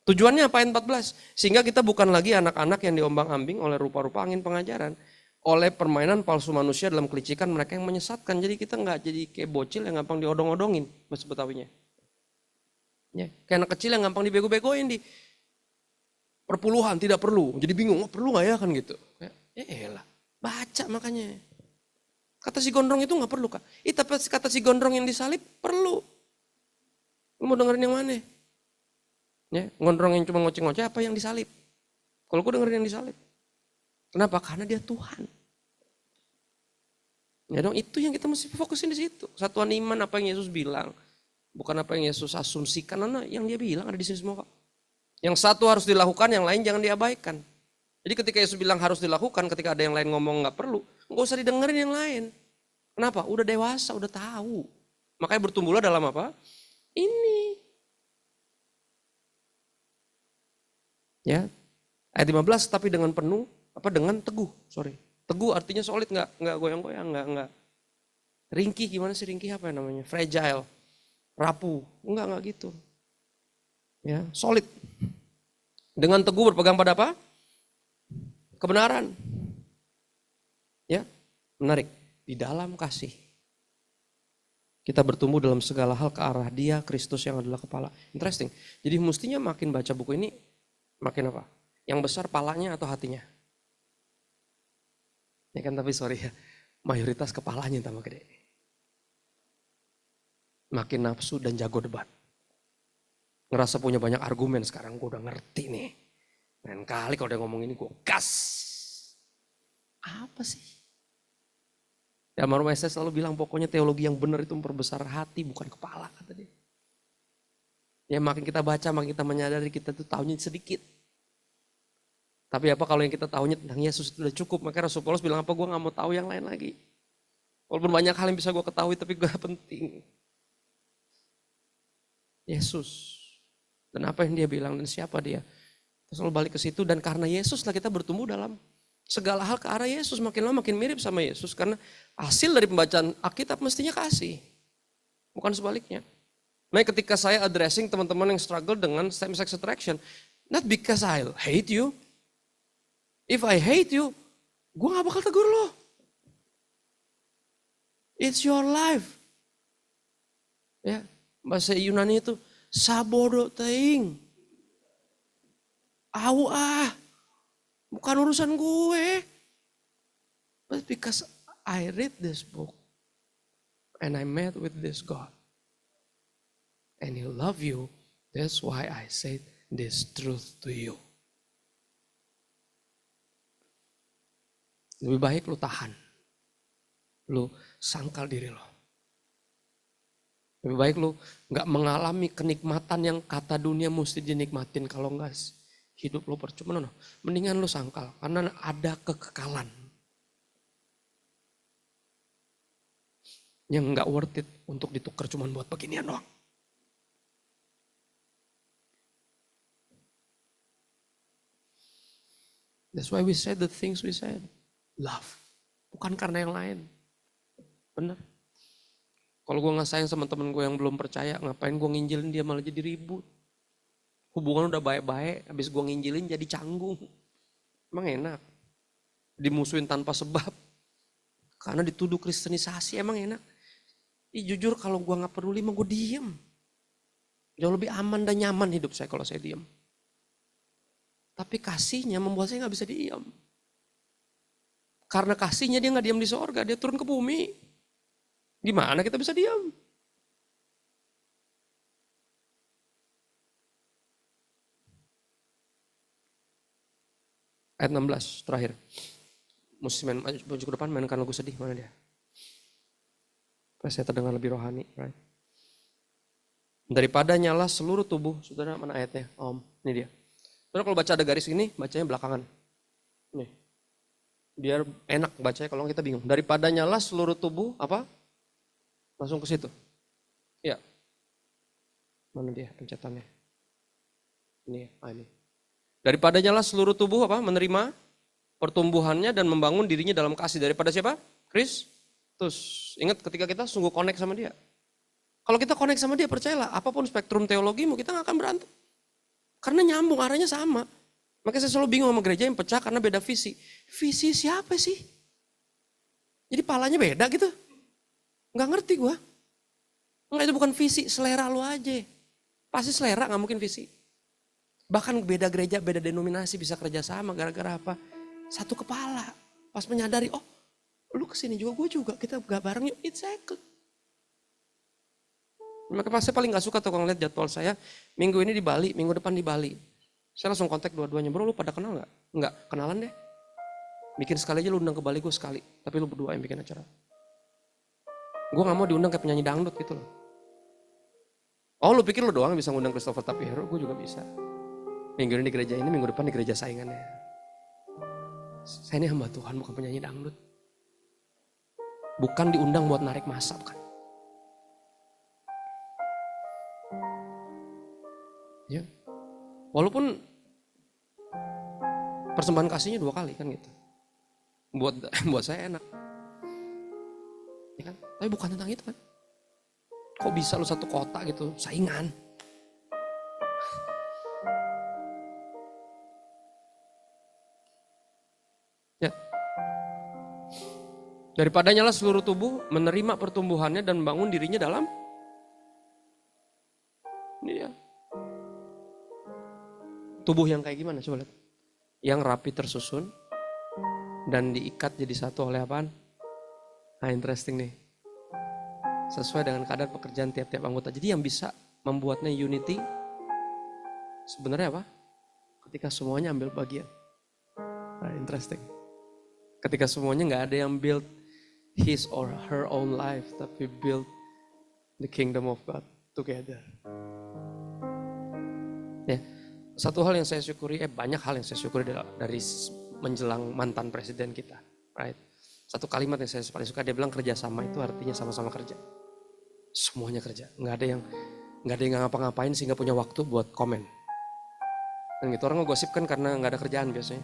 Tujuannya apa ayat 14? Sehingga kita bukan lagi anak-anak yang diombang-ambing oleh rupa-rupa angin pengajaran. Oleh permainan palsu manusia dalam kelicikan mereka yang menyesatkan. Jadi kita nggak jadi kayak bocil yang gampang diodong-odongin. Bahasa Betawinya. Ya, kayak anak kecil yang gampang dibego-begoin di perpuluhan, tidak perlu. Jadi bingung, oh, perlu nggak ya kan gitu. Ya elah, baca makanya. Kata si gondrong itu nggak perlu kak. Tapi kata si gondrong yang disalib perlu. Lu mau dengerin yang mana? Ya, gondrong yang cuma ngoceh-ngoceh apa yang disalib? Kalau gue dengerin yang disalib. Kenapa? Karena dia Tuhan. Ya dong, itu yang kita mesti fokusin di situ. Satuan iman apa yang Yesus bilang. Bukan apa yang Yesus asumsikan, karena yang dia bilang ada di sini semua kok. Yang satu harus dilakukan, yang lain jangan diabaikan. Jadi ketika Yesus bilang harus dilakukan, ketika ada yang lain ngomong nggak perlu, nggak usah didengerin yang lain. Kenapa? Udah dewasa, udah tahu. Makanya bertumbuhlah dalam apa? Ini. Ya, ayat 15 tapi dengan penuh dengan teguh, teguh artinya solid, nggak goyang-goyang, nggak ringkih. Gimana sih ringkih, apa namanya, fragile, rapuh, nggak gitu, ya solid. Dengan teguh berpegang pada apa? Kebenaran, ya menarik, di dalam kasih kita bertumbuh dalam segala hal ke arah Dia, Kristus yang adalah kepala. Interesting. Jadi mestinya makin baca buku ini makin apa? Yang besar palanya atau hatinya? Ya kan, tapi sorry ya, mayoritas kepalanya tambah gede. Makin nafsu dan jago debat. Ngerasa punya banyak argumen, sekarang gue udah ngerti nih. Lain kali kalau dia ngomong ini gue gas. Apa sih? Ya almarhum SS selalu bilang pokoknya teologi yang benar itu memperbesar hati bukan kepala, kata dia. Ya makin kita baca, makin kita menyadari kita tuh tahunya sedikit. Tapi apa kalau yang kita tahunya tentang Yesus itu udah cukup. Maka Rasul Paulus bilang apa, gue gak mau tahu yang lain lagi. Walaupun banyak hal yang bisa gue ketahui tapi gak penting. Yesus. Dan apa yang dia bilang dan siapa dia. Kita selalu balik ke situ, dan karena Yesus lah kita bertumbuh dalam segala hal ke arah Yesus. Makin lama makin mirip sama Yesus. Karena hasil dari pembacaan Alkitab mestinya kasih. Bukan sebaliknya. Nah ketika saya addressing teman-teman yang struggle dengan same-sex attraction. Not because I hate you. If I hate you, gue gak bakal tegur lo. It's your life. Ya, Bahasa Yunani itu sabodo teing. Au bukan urusan gue. But because I read this book and I met with this God and He love you, that's why I said this truth to you. Lebih baik lu tahan. Lu sangkal diri lo. Lebih baik lu gak mengalami kenikmatan yang kata dunia mesti dinikmatin. Kalau enggak hidup lu percuma. No. Mendingan lu sangkal. Karena ada kekekalan. Yang gak worth it untuk ditukar cuma buat beginian doang. That's why we said the things we said. Love. Bukan karena yang lain. Bener. Kalau gue gak sayang sama temen gue yang belum percaya, ngapain gue nginjilin dia malah jadi ribut. Hubungan udah baik-baik, habis gue nginjilin jadi canggung. Emang enak. Dimusuhin tanpa sebab. Karena dituduh kristenisasi, emang enak. Jujur kalau gue gak peduli mah gue diem. Jauh lebih aman dan nyaman hidup saya kalau saya diem. Tapi kasihnya membuat saya gak bisa diem. Karena kasihnya dia gak diam di sorga, dia turun ke bumi. Gimana kita bisa diam? Ayat 16 terakhir. Mesti main baju ke depan, mainkan lagu sedih, mana dia? Supaya saya terdengar lebih rohani, right? Daripada nyala seluruh tubuh, saudara mana ayatnya? Ini dia. Saudara kalau baca ada garis ini, bacanya belakangan. Nih. Biar enak bacanya kalau kita bingung. Daripada nyala seluruh tubuh, apa? Langsung ke situ. Ya. Mana dia pencetannya? Ini, ini. Daripada nyala seluruh tubuh apa? Menerima pertumbuhannya dan membangun dirinya dalam kasih. Daripada siapa? Kristus. Ingat ketika kita sungguh connect sama dia. Kalau kita connect sama dia, percayalah apapun spektrum teologimu kita gak akan berantem. Karena nyambung, arahnya sama. Makanya saya selalu bingung sama gereja yang pecah karena beda visi. Visi siapa sih? Jadi palanya beda gitu. Gak ngerti gue. Enggak, itu bukan visi, selera lu aja. Pasti selera, gak mungkin visi. Bahkan beda gereja, beda denominasi bisa kerja sama gara-gara apa? Satu kepala. Pas menyadari, oh lu kesini juga, gue juga. Kita gak bareng yuk, exactly. Maka saya paling gak suka tuh kalau ngeliat jadwal saya. Minggu ini di Bali, minggu depan di Bali. Saya langsung kontak dua-duanya, bro lu pada kenal gak? Enggak, kenalan deh. Bikin sekali aja lu undang ke Bali gue sekali. Tapi lu berdua yang bikin acara. Gue gak mau diundang kayak penyanyi dangdut gitu loh. Oh lu pikir lu doang bisa ngundang Christopher Tapiero, gue juga bisa. Minggu ini di gereja ini, minggu depan di gereja saingannya. Saya ini hamba Tuhan, bukan penyanyi dangdut. Bukan diundang buat narik massa, bukan. Ya. Walaupun persembahan kasihnya 2 kali kan gitu. Buat saya enak. Ya kan? Tapi bukan tentang itu kan. Kok bisa lu satu kota gitu, saingan. Ya. Daripada nyala seluruh tubuh, menerima pertumbuhannya dan membangun dirinya dalam. Ini ya. Tubuh yang kayak gimana coba lihat. Yang rapi tersusun dan diikat jadi satu oleh apaan? Nah interesting nih. Sesuai dengan kadar pekerjaan tiap-tiap anggota. Jadi yang bisa membuatnya unity sebenarnya apa? Ketika semuanya ambil bagian. Nah interesting. Ketika semuanya gak ada yang build his or her own life, tapi build the kingdom of God together. Ya. Satu hal yang saya syukuri, banyak hal yang saya syukuri dari menjelang mantan presiden kita, right? Satu kalimat yang saya paling suka, dia bilang kerjasama itu artinya sama-sama kerja. Semuanya kerja, nggak ada yang ngapa-ngapain sehingga punya waktu buat komen. Dan gitu orang ngegosip kan karena nggak ada kerjaan biasanya.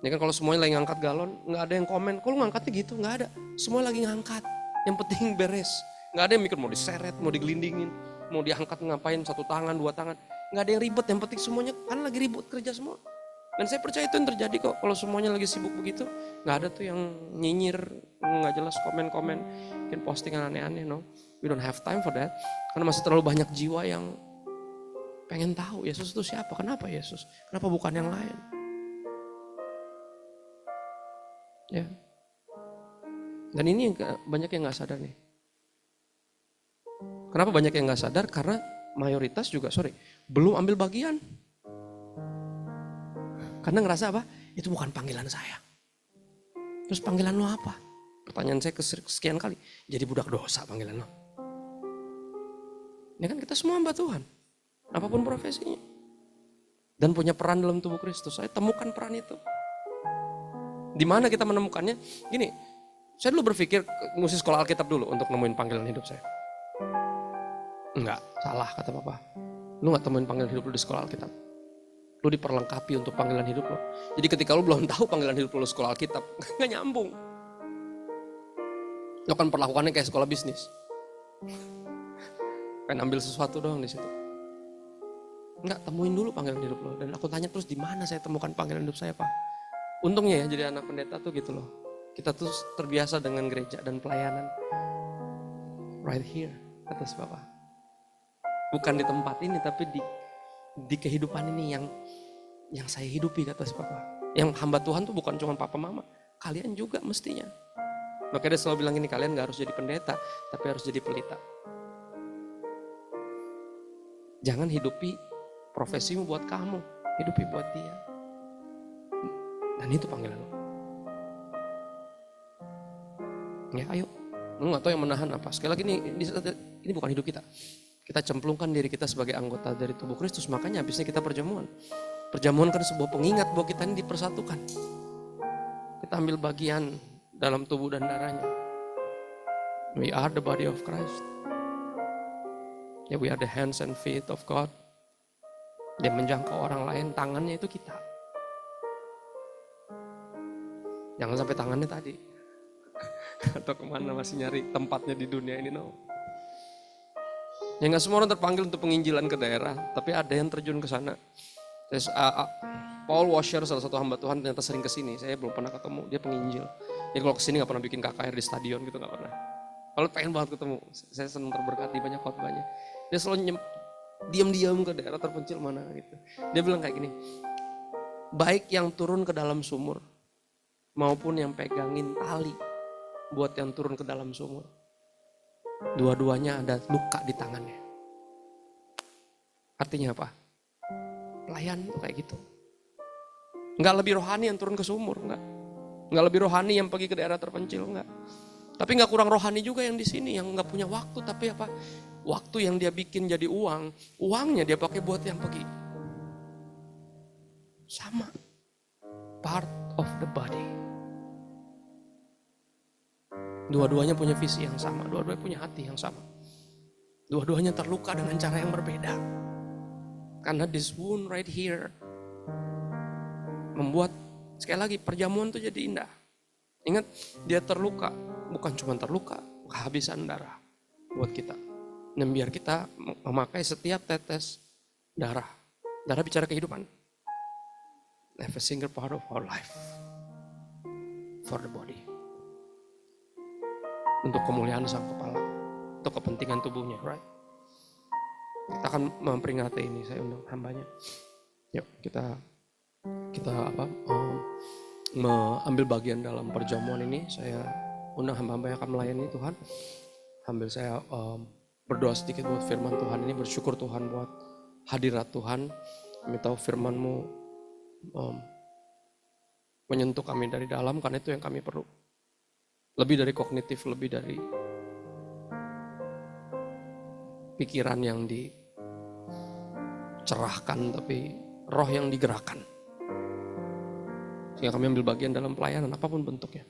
Ini kan kalau semuanya lagi ngangkat galon, nggak ada yang komen. Kok lu ngangkatnya gitu? Nggak ada. Semua lagi ngangkat. Yang penting beres. Nggak ada yang mikir mau diseret, mau digelindingin, mau diangkat ngapain 1 tangan, 2 tangan. Nggak ada yang ribet, yang penting semuanya kan lagi ribut kerja semua. Dan saya percaya itu yang terjadi kok. Kalau semuanya lagi sibuk begitu, nggak ada tuh yang nyinyir, nggak jelas komen-komen, bikin postingan aneh-aneh, no. We don't have time for that. Karena masih terlalu banyak jiwa yang pengen tahu Yesus itu siapa, kenapa Yesus, kenapa bukan yang lain. Ya. Dan ini banyak yang gak sadar nih. Kenapa banyak yang gak sadar? Karena mayoritas juga, belum ambil bagian. Karena ngerasa apa? Itu bukan panggilan saya. Terus panggilan lo apa? Pertanyaan saya kesekian kali. Jadi budak dosa panggilan lo. Ini kan kita semua hamba Tuhan. Apapun profesinya. Dan punya peran dalam tubuh Kristus. Saya temukan peran itu. Di mana kita menemukannya? Gini, saya dulu berpikir mesti sekolah Alkitab dulu untuk nemuin panggilan hidup saya. Enggak, salah kata Papa. Lu gak temuin panggilan hidup lu di sekolah Alkitab. Lu diperlengkapi untuk panggilan hidup lu. Jadi ketika lu belum tahu panggilan hidup lu sekolah Alkitab, gak nyambung. Lu kan perlakuannya kayak sekolah bisnis. Pengen ambil sesuatu doang di situ. Enggak, temuin dulu panggilan hidup lo. Dan aku tanya terus, di mana saya temukan panggilan hidup saya, Pak? Untungnya ya jadi anak pendeta tuh gitu loh. Kita tuh terbiasa dengan gereja dan pelayanan. Right here, kata si Bapak. Bukan di tempat ini, tapi di kehidupan ini yang saya hidupi, kata si Bapak. Yang hamba Tuhan tuh bukan cuma papa mama, kalian juga mestinya. Makanya dia selalu bilang ini, kalian gak harus jadi pendeta, tapi harus jadi pelita. Jangan hidupi profesimu buat kamu, hidupi buat dia. Dan itu panggilan lo. Ya ayo, lu gak tahu yang menahan apa. Sekali lagi ini bukan hidup kita. Kita cemplungkan diri kita sebagai anggota dari tubuh Kristus. Makanya habisnya kita perjamuan. Perjamuan kan sebuah pengingat bahwa kita ini dipersatukan. Kita ambil bagian dalam tubuh dan darahnya. We are the body of Christ. Ya, we are the hands and feet of God. Dia menjangkau orang lain, tangannya itu kita. Jangan sampai tangannya tadi. Atau kemana masih nyari tempatnya di dunia ini, no. Ya gak semua orang terpanggil untuk penginjilan ke daerah, tapi ada yang terjun ke sana. Paul Washer, salah satu hamba Tuhan, ternyata sering kesini. Saya belum pernah ketemu, dia penginjil. Jadi kalau kesini gak pernah bikin KKR di stadion gitu, gak pernah. Kalau pengen banget ketemu, saya senang terberkati banyak khotbahnya. Dia selalu diam-diam ke daerah terpencil mana gitu. Dia bilang kayak gini, baik yang turun ke dalam sumur maupun yang pegangin tali buat yang turun ke dalam sumur, dua-duanya ada luka di tangannya. Artinya apa? Pelayan itu kayak gitu. Enggak lebih rohani yang turun ke sumur, enggak lebih rohani yang pergi ke daerah terpencil, enggak. Tapi enggak kurang rohani juga yang di sini, yang enggak punya waktu, tapi apa? Waktu yang dia bikin jadi uang, uangnya dia pakai buat yang pergi. Sama. Part of the body. Dua-duanya punya visi yang sama, dua-duanya punya hati yang sama. Dua-duanya terluka dengan cara yang berbeda. Karena this wound right here membuat, sekali lagi, perjamuan itu jadi indah. Ingat, dia terluka, bukan cuma terluka, kehabisan darah buat kita. Dan biar kita memakai setiap tetes darah. Darah bicara kehidupan. Every single part of our life. For the body. Untuk kemuliaan sang kepala. Untuk kepentingan tubuhnya, right? Kita akan memperingati ini, saya undang hambanya. Yuk, kita mengambil bagian dalam perjamuan ini. Saya undang hamba-hamba yang akan melayani Tuhan. Sambil saya berdoa sedikit buat firman Tuhan ini, bersyukur Tuhan buat hadirat Tuhan. Kami tahu firman-Mu menyentuh kami dari dalam, karena itu yang kami perlu. Lebih dari kognitif, lebih dari pikiran yang dicerahkan, tapi roh yang digerakkan. Sehingga kami ambil bagian dalam pelayanan, apapun bentuknya.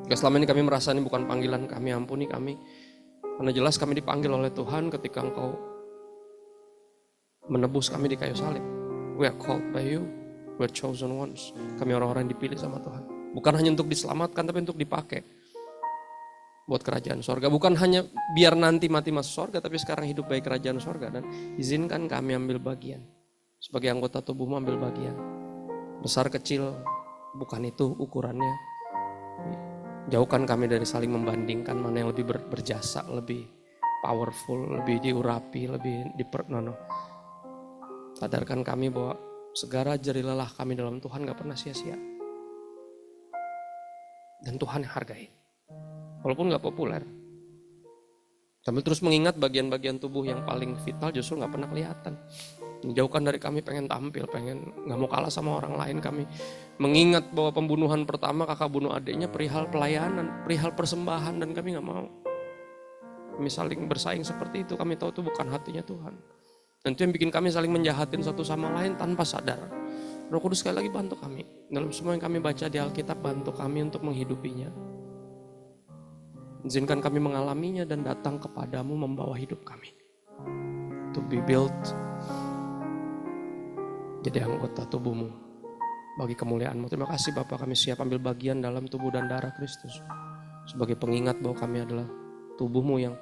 Jika selama ini kami merasa ini bukan panggilan kami, ampuni kami. Karena jelas kami dipanggil oleh Tuhan ketika Engkau menebus kami di kayu salib. We are called by you, we are chosen ones. Kami orang-orang yang dipilih sama Tuhan. Bukan hanya untuk diselamatkan, tapi untuk dipakai buat kerajaan sorga. Bukan hanya biar nanti mati masuk sorga, tapi sekarang hidup baik kerajaan sorga. Dan izinkan kami ambil bagian. Sebagai anggota tubuhmu ambil bagian. Besar kecil, bukan itu ukurannya. Jauhkan kami dari saling membandingkan mana yang lebih berjasa, lebih powerful, lebih diurapi, lebih no. Sadarkan kami bahwa segala jerih lelah kami dalam Tuhan gak pernah sia-sia. Dan Tuhan yang hargai. Walaupun gak populer. Sambil terus mengingat bagian-bagian tubuh yang paling vital justru gak pernah kelihatan. Menjauhkan dari kami pengen tampil, pengen gak mau kalah sama orang lain. Kami mengingat bahwa pembunuhan pertama kakak bunuh adiknya perihal pelayanan, perihal persembahan, dan kami gak mau. Kami saling bersaing seperti itu, kami tahu itu bukan hatinya Tuhan. Dan itu yang bikin kami saling menjahatin satu sama lain tanpa sadar. Roh Kudus sekali lagi bantu kami. Dalam semua yang kami baca di Alkitab, bantu kami untuk menghidupinya. Izinkan kami mengalaminya dan datang kepadamu membawa hidup kami. To be built. Jadi anggota tubuhmu. Bagi kemuliaanmu. Terima kasih Bapak, kami siap ambil bagian dalam tubuh dan darah Kristus. Sebagai pengingat bahwa kami adalah tubuhmu yang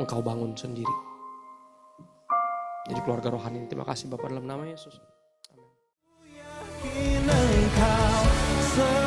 engkau bangun sendiri. Jadi keluarga rohani. Terima kasih Bapak dalam nama Yesus. Amin.